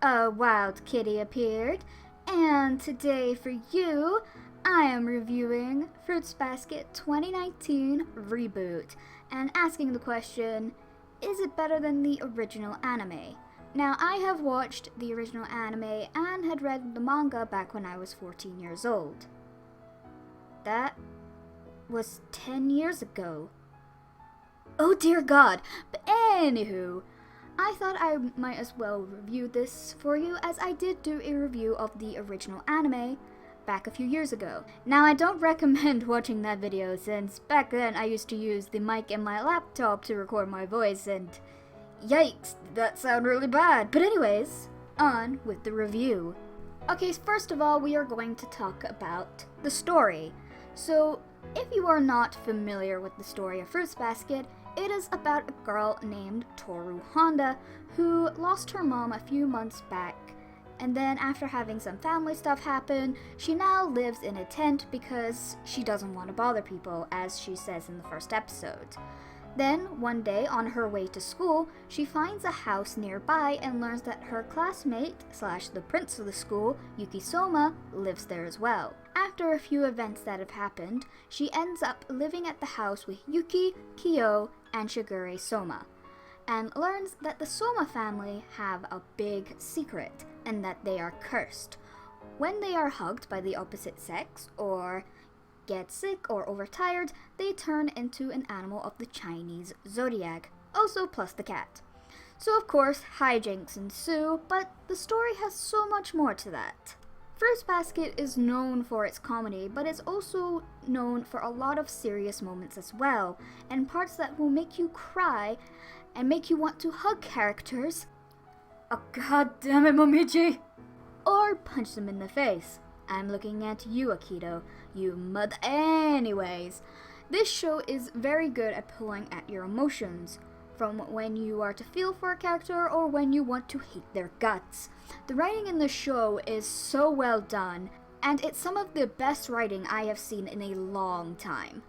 a wild kitty appeared, and today for you, I am reviewing Fruits Basket 2019 Reboot and asking the question, is it better than the original anime? Now, I have watched the original anime and had read the manga back when I was 14 years old. That was 10 years ago. Oh dear God, but anywho, I thought I might as well review this for you as I did do a review of the original anime back a few years ago. Now, I don't recommend watching that video since back then I used to use the mic in my laptop to record my voice and yikes, that sounded really bad. But anyways, on with the review. Okay, first of all, we are going to talk about the story. So, if you are not familiar with the story of Fruits Basket, it is about a girl named Toru Honda who lost her mom a few months back, and then after having some family stuff happen, she now lives in a tent because she doesn't want to bother people, as she says in the first episode. Then, one day on her way to school, she finds a house nearby and learns that her classmate / the prince of the school, Yuki Soma, lives there as well. After a few events that have happened, she ends up living at the house with Yuki, Kyo, and Shigure Soma, and learns that the Soma family have a big secret, and that they are cursed. When they are hugged by the opposite sex, or get sick or overtired, they turn into an animal of the Chinese zodiac, also plus the cat. So of course, hijinks ensue, but the story has so much more to that. Fruits Basket is known for its comedy, but it's also known for a lot of serious moments as well, and parts that will make you cry and make you want to hug characters. Oh god damn it, Momiji! Or punch them in the face. I'm looking at you, Akito. You mother. Anyways, this show is very good at pulling at your emotions, from when you are to feel for a character or when you want to hate their guts. The writing in the show is so well done, and it's some of the best writing I have seen in a long time.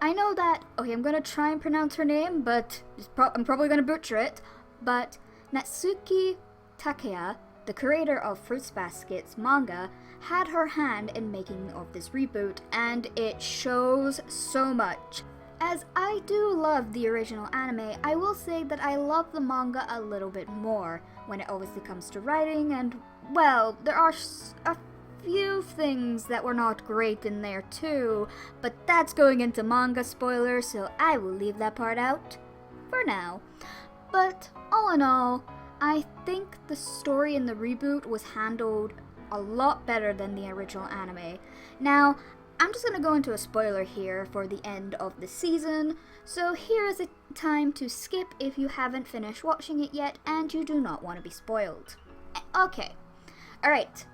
I know that, okay, I'm gonna try and pronounce her name, but I'm probably gonna butcher it, but Natsuki Takaya, the creator of Fruits Basket's manga, had her hand in making of this reboot, and it shows so much. As I do love the original anime, I will say that I love the manga a little bit more when it obviously comes to writing, and, well, there are a few things that were not great in there too, but that's going into manga spoilers, so I will leave that part out for now. But all in all, I think the story in the reboot was handled a lot better than the original anime. Now, I'm just gonna go into a spoiler here for the end of the season, so here is a time to skip if you haven't finished watching it yet and you do not want to be spoiled. Okay, alright.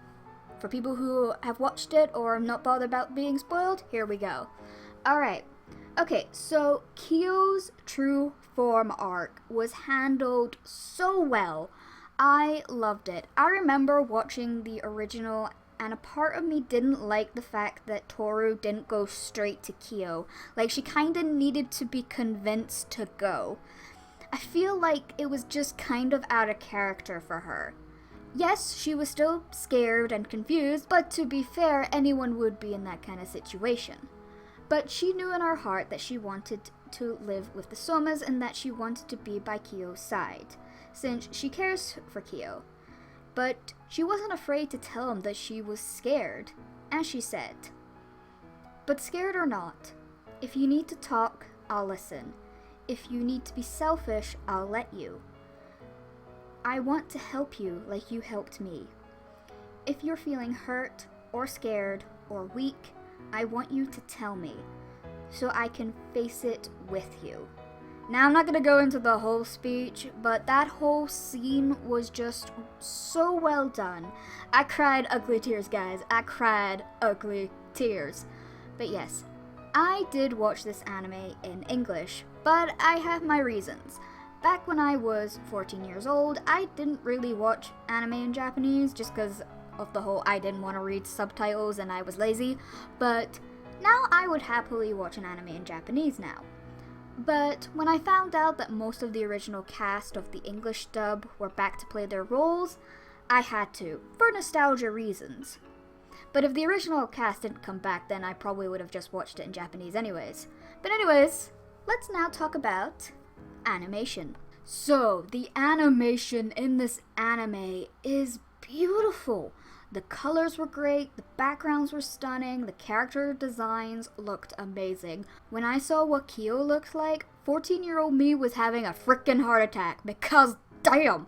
For people who have watched it or are not bothered about being spoiled, here we go. Alright. Okay, so Kyo's true form arc was handled so well. I loved it. I remember watching the original, and a part of me didn't like the fact that Toru didn't go straight to Kyo. Like, she kinda needed to be convinced to go. I feel like it was just kind of out of character for her. Yes, she was still scared and confused, but to be fair, anyone would be in that kind of situation. But she knew in her heart that she wanted to live with the Somas and that she wanted to be by Kyo's side, since she cares for Kyo. But she wasn't afraid to tell him that she was scared, as she said. But scared or not, if you need to talk, I'll listen. If you need to be selfish, I'll let you. I want to help you like you helped me. If you're feeling hurt, or scared, or weak, I want you to tell me, so I can face it with you. Now, I'm not going to go into the whole speech, but that whole scene was just so well done. I cried ugly tears, guys. I cried ugly tears. But yes, I did watch this anime in English, but I have my reasons. Back when I was 14 years old, I didn't really watch anime in Japanese just because of the whole I didn't want to read subtitles and I was lazy, but now I would happily watch an anime in Japanese now. But when I found out that most of the original cast of the English dub were back to play their roles, I had to, for nostalgia reasons. But if the original cast didn't come back, then I probably would have just watched it in Japanese anyways. But anyways, let's now talk about animation. So, the animation in this anime is beautiful. The colors were great, the backgrounds were stunning, the character designs looked amazing. When I saw what Kyo looked like, 14-year-old me was having a freaking heart attack because damn!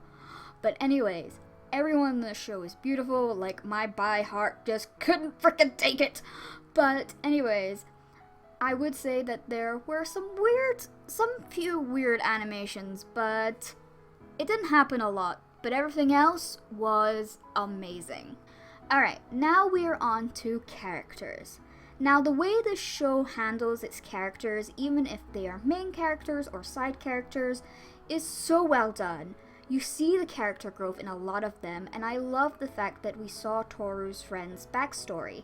But anyways, everyone in the show is beautiful, like my bi heart just couldn't freaking take it. But anyways, I would say that there were some few weird animations, but it didn't happen a lot. But everything else was amazing. Alright, now we're on to characters. Now, the way the show handles its characters, even if they are main characters or side characters, is so well done. You see the character growth in a lot of them, and I love the fact that we saw Toru's friend's backstory,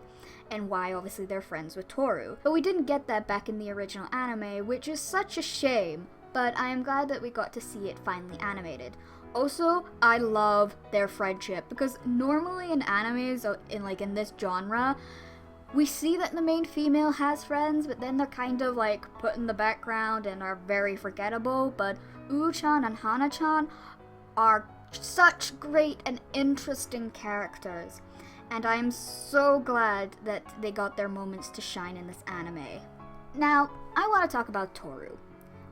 and why obviously they're friends with Toru. But we didn't get that back in the original anime, which is such a shame, but I am glad that we got to see it finally animated. Also, I love their friendship, because normally in animes, in this genre, we see that the main female has friends, but then they're kind of like put in the background and are very forgettable, but Uu-chan and Hana-chan are such great and interesting characters, and I'm so glad that they got their moments to shine in this anime. Now, I want to talk about Toru.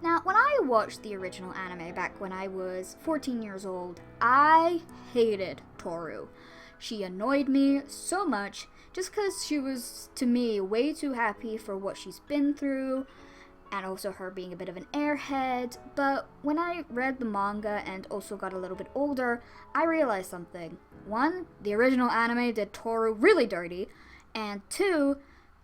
Now, when I watched the original anime back when I was 14 years old, I hated Toru. She annoyed me so much just because she was, to me, way too happy for what she's been through, and also her being a bit of an airhead. But when I read the manga and also got a little bit older, I realized something. One, the original anime did Toru really dirty, and two,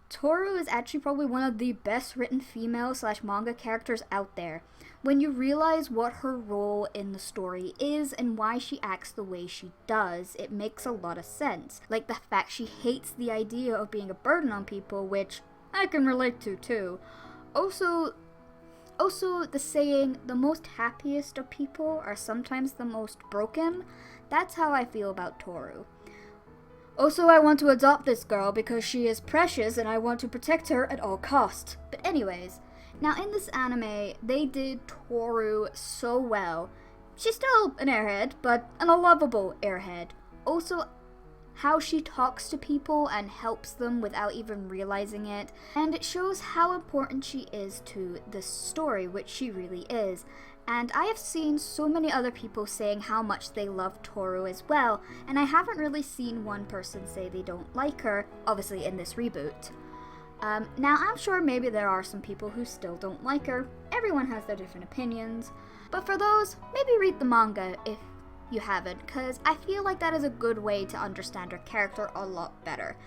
Toru is actually probably one of the best written female/manga characters out there. When you realize what her role in the story is and why she acts the way she does, it makes a lot of sense. Like the fact she hates the idea of being a burden on people, which I can relate to too. Also the saying, the most happiest of people are sometimes the most broken, that's how I feel about Toru. Also, I want to adopt this girl because she is precious and I want to protect her at all costs. But anyways, now in this anime, they did Toru so well. She's still an airhead, but a lovable airhead. Also, how she talks to people and helps them without even realizing it. And it shows how important she is to the story, which she really is. And I have seen so many other people saying how much they love Toru as well, and I haven't really seen one person say they don't like her, obviously in this reboot. Now, I'm sure maybe there are some people who still don't like her. Everyone has their different opinions. But for those, maybe read the manga if you haven't, because I feel like that is a good way to understand her character a lot better.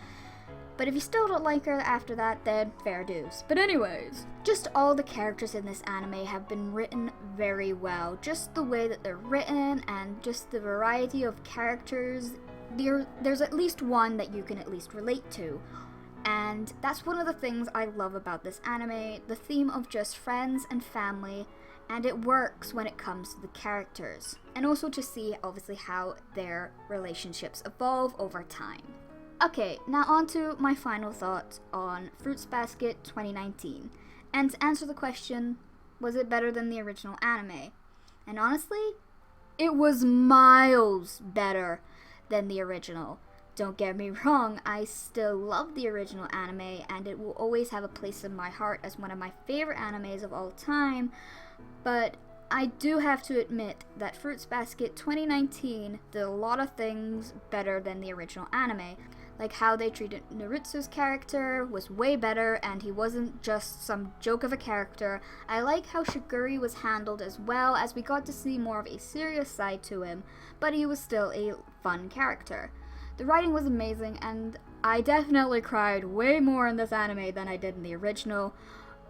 But if you still don't like her after that, then fair dues. But anyways, just all the characters in this anime have been written very well. Just the way that they're written and just the variety of characters, there's at least one that you can at least relate to. And that's one of the things I love about this anime, the theme of just friends and family, and it works when it comes to the characters. And also to see, obviously, how their relationships evolve over time. Okay, now on to my final thoughts on Fruits Basket 2019. And to answer the question, was it better than the original anime? And honestly, it was miles better than the original. Don't get me wrong, I still love the original anime, and it will always have a place in my heart as one of my favorite animes of all time, but I do have to admit that Fruits Basket 2019 did a lot of things better than the original anime. Like how they treated Narutsu's character was way better, and he wasn't just some joke of a character. I like how Shiguri was handled as well, as we got to see more of a serious side to him, but he was still a fun character. The writing was amazing, and I definitely cried way more in this anime than I did in the original.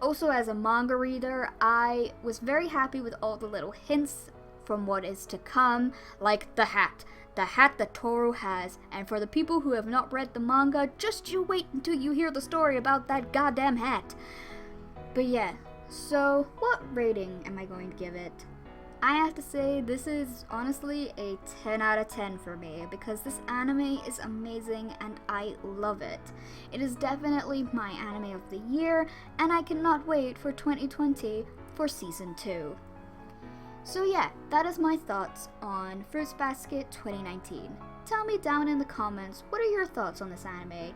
Also, as a manga reader, I was very happy with all the little hints from what is to come, like the hat that Toru has. And for the people who have not read the manga, just you wait until you hear the story about that goddamn hat. But yeah, so what rating am I going to give it? I have to say this is honestly a 10 out of 10 for me because this anime is amazing and I love it. It is definitely my anime of the year and I cannot wait for 2020 for season 2. So yeah, that is my thoughts on Fruits Basket 2019. Tell me down in the comments, what are your thoughts on this anime?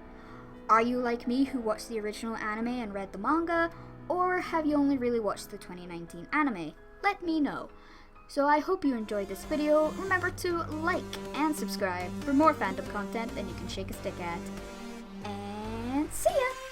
Are you like me who watched the original anime and read the manga, or have you only really watched the 2019 anime? Let me know. So I hope you enjoyed this video. Remember to like and subscribe for more fandom content than you can shake a stick at. And see ya!